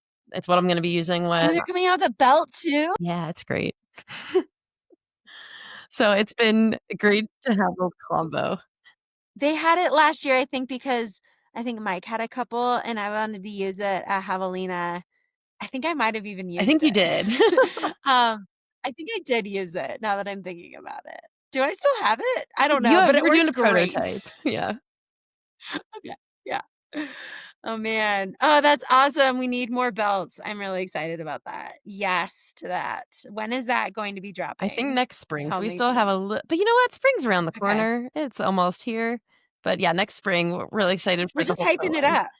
what I'm going to be using when. Oh, they're coming out with a belt too? Yeah, it's great. So it's been great to have a combo. They had it last year, I think, because I think Mike had a couple and I wanted to use it at Javelina. I think I might have even used it. I think you did. I think I did use it now that I'm thinking about it. Do I still have it? I don't know, You but it were doing worked a great. prototype. Yeah. Okay. Yeah. Oh man. Oh, that's awesome. We need more belts. I'm really excited about that. Yes to that. When is that going to be dropping? I think next spring. Tell So we me, still have but you know what? Spring's around the Okay. corner. It's almost here. But yeah, next spring, we're really excited for We're the just whole hyping it line. up.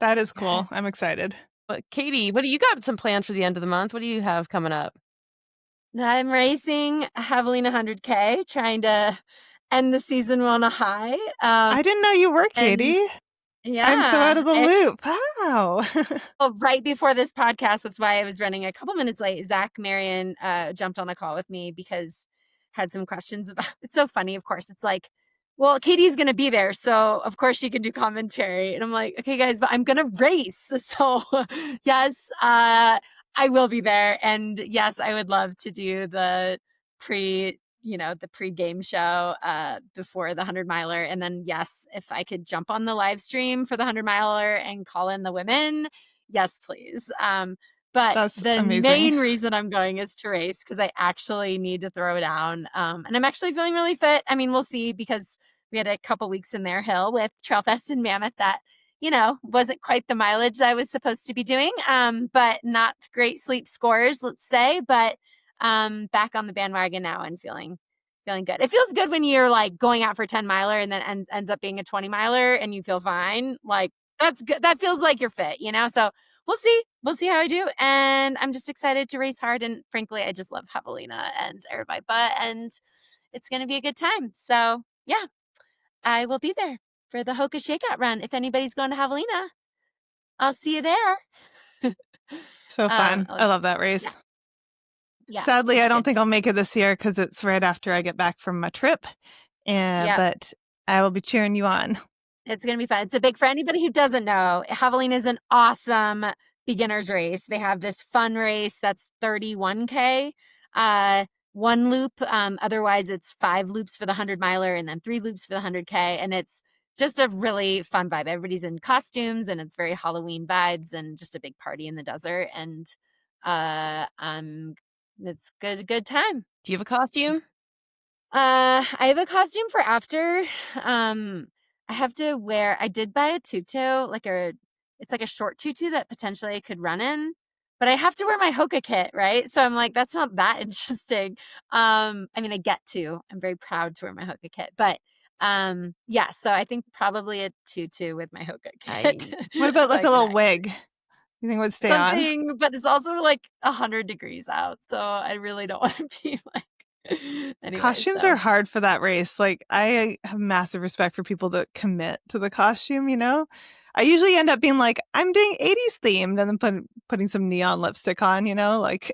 That is cool. Yes. I'm excited. But Katie, what do you got some plans for the end of the month? What do you have coming up? I'm racing Javelina 100K, trying to end the season on a high. I didn't know you were, Katie. Yeah. I'm so out of the loop. Wow. Well, right before this podcast, that's why I was running a couple minutes late. Zach Marion jumped on a call with me because had some questions about it's so funny, of course. It's like, well, Katie's gonna be there, so of course she can do commentary. And I'm like, okay, guys, but I'm gonna race. So yes, I will be there. And yes, I would love to do the the pre-game show before the 100-miler. And then, yes, if I could jump on the live stream for the 100-miler and call in the women, yes, please. But That's the amazing. main reason I'm going is to race because I actually need to throw down. And I'm actually feeling really fit. I mean, we'll see because we had a couple weeks in their hill with Trailfest and Mammoth that, wasn't quite the mileage I was supposed to be doing, but not great sleep scores, let's say. But back on the bandwagon now and feeling good. It feels good when you're like going out for a 10-miler and then ends up being a 20-miler and you feel fine. Like that's good. That feels like you're fit, So we'll see how I do. And I'm just excited to race hard. And frankly, I just love Javelina and Air by Butt, and it's going to be a good time. So yeah, I will be there for the Hoka Shakeout run. If anybody's going to Javelina, I'll see you there. So fun. I love that race. Yeah, sadly, I don't think I'll make it this year because it's right after I get back from my trip. But I will be cheering you on. It's going to be fun. It's for anybody who doesn't know, Javelina is an awesome beginner's race. They have this fun race that's 31K, one loop. Otherwise, it's 5 loops for the 100-miler and then 3 loops for the 100K. And it's just a really fun vibe. Everybody's in costumes and it's very Halloween vibes and just a big party in the desert. And it's good time. Do you have a costume? I have a costume for after. I have to wear. I did buy a tutu, it's like a short tutu that potentially I could run in, but I have to wear my Hoka kit, right? So I'm like, that's not that interesting. I mean, I get to. I'm very proud to wear my Hoka kit, but yeah. So I think probably a tutu with my Hoka kit. What about like a little wig? You think it would stay on? But it's also like 100 degrees out, so I really don't want to be like. Anyway, costumes are hard for that race. Like I have massive respect for people that commit to the costume. I usually end up being like, I'm doing 80s themed, and then putting some neon lipstick on. Like.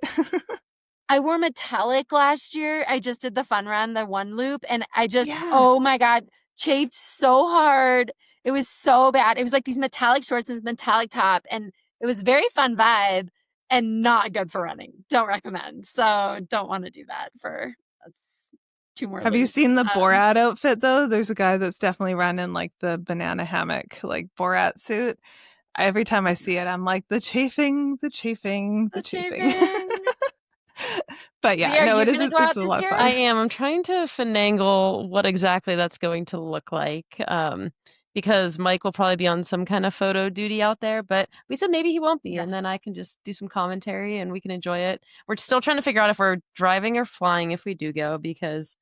I wore metallic last year. I just did the fun run, the one loop, and I just, oh my God, chafed so hard. It was so bad. It was like these metallic shorts and metallic top, and it was very fun vibe and not good for running. Don't recommend. So don't want to do that that's 2 more. Have you seen the Borat outfit though? There's a guy that's definitely running like the banana hammock, like Borat suit. Every time I see it, I'm like, the chafing. But yeah, no, it's a lot of fun. I am. I'm trying to finagle what exactly that's going to look like. Because Mike will probably be on some kind of photo duty out there, but we said maybe he won't be, and then I can just do some commentary and we can enjoy it. We're still trying to figure out if we're driving or flying if we do go, because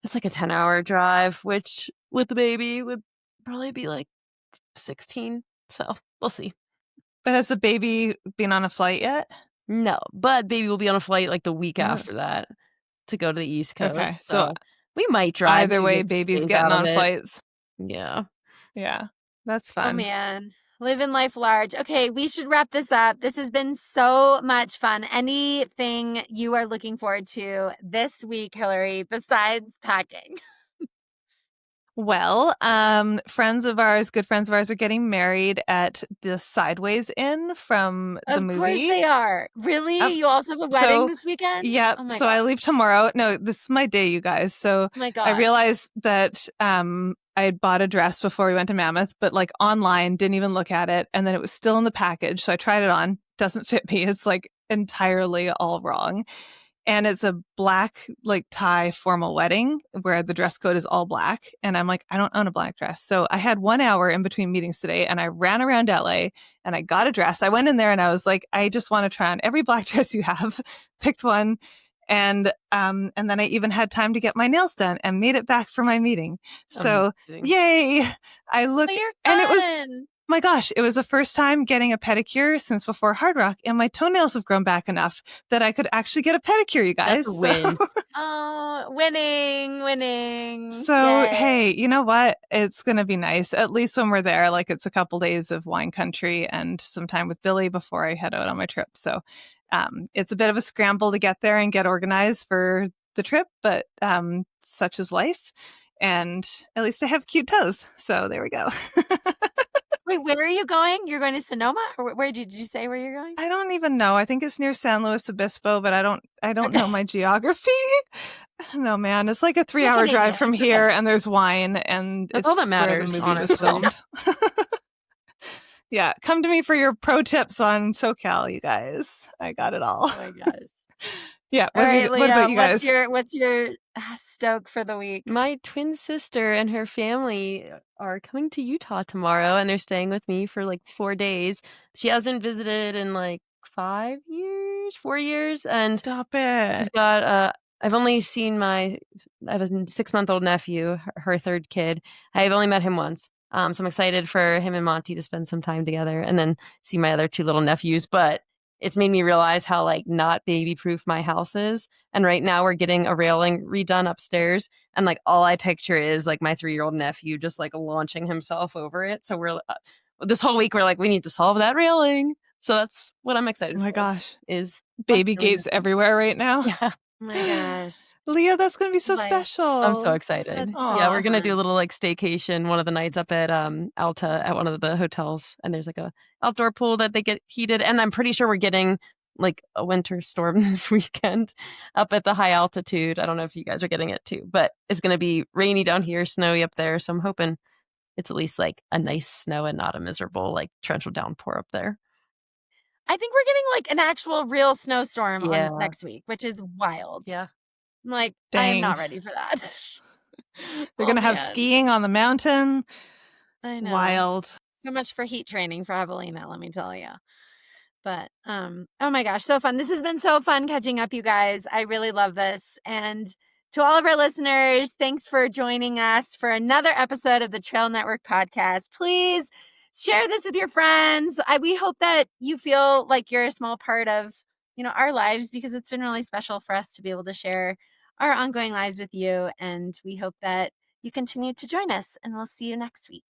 it's like a 10-hour drive, which with the baby would probably be like 16. So we'll see. But has the baby been on a flight yet? No, but baby will be on a flight like the week after that to go to the East Coast. Okay, so we might drive. Either way, baby's getting on flights. Yeah. Yeah, that's fun. Oh, man. Living life large. Okay, we should wrap this up. This has been so much fun. Anything you are looking forward to this week, Hilary, besides packing? Well, good friends of ours are getting married at the Sideways Inn from the movie. Of course they are. Really? You also have a wedding this weekend? Yep. Oh my God. I leave tomorrow. No, this is my day, you guys. So oh my God. I realized that I had bought a dress before we went to Mammoth, but like online, didn't even look at it. And then it was still in the package. So I tried it on. Doesn't fit me. It's like entirely all wrong. And it's a black like tie formal wedding where the dress code is all black. And I'm like, I don't own a black dress. So I had 1 hour in between meetings today and I ran around LA and I got a dress. I went in there and I was like, I just want to try on every black dress you have, picked one. And then I even had time to get my nails done and made it back for my meeting. So yay. I looked and it was, my gosh, it was the first time getting a pedicure since before Hard Rock, and my toenails have grown back enough that I could actually get a pedicure, you guys. That's a win. Oh, winning. So, hey, you know what? It's going to be nice, at least when we're there. Like, it's a couple days of wine country and some time with Billy before I head out on my trip. So, it's a bit of a scramble to get there and get organized for the trip, but such is life. And at least I have cute toes. So, there we go. Wait, where are you going? You're going to Sonoma, or where did you say where you're going? I don't even know. I think it's near San Luis Obispo, but I don't know my geography. I don't know, man. It's like a 3-hour drive Canadian. from It's here, and there's wine, and That's it's all that where the matters, movie was honestly. filmed. Yeah, come to me for your pro tips on SoCal, you guys. I got it all. Oh my gosh. Yeah. All right, What Leah, about you guys? what's your stoke for the week? My twin sister and her family are coming to Utah tomorrow, and they're staying with me for like 4 days. She hasn't visited in like 4 years, and Stop she's it. got I've only seen I have a 6-month-old nephew, her third kid. I've only met him once. So I'm excited for him and Monty to spend some time together and then see my other 2 little nephews. But it's made me realize how like not baby proof my house is. And right now we're getting a railing redone upstairs. And like all I picture is like my 3-year-old nephew just like launching himself over it. So we're this whole week we're like, we need to solve that railing. So that's what I'm excited Oh for. my gosh. Is Baby really gates everywhere right now. Yeah. Oh my gosh. Leah, that's going to be so Like, special. I'm so excited. That's Yeah, Aw. we're gonna do a fun. little like staycation one of the nights up at Alta at one of the hotels, and there's like a outdoor pool that they get heated, and I'm pretty sure we're getting like a winter storm this weekend up at the high altitude. I don't know if you guys are getting it too, but it's gonna be rainy down here, snowy up there, so I'm hoping it's at least like a nice snow and not a miserable like torrential downpour up there. I think we're getting like an actual real snowstorm Yeah. on next week, which is wild. Yeah. I'm like, I am Dang. not ready for that. They're Oh, going to have man. skiing on the mountain. I know. Wild. So much for heat training for Javelina, let me tell you. But oh my gosh, so fun. This has been so fun catching up, you guys. I really love this. And to all of our listeners, thanks for joining us for another episode of the Trail Network podcast. Please share this with your friends. We hope that you feel like you're a small part of, our lives, because it's been really special for us to be able to share our ongoing lives with you. And we hope that you continue to join us, and we'll see you next week.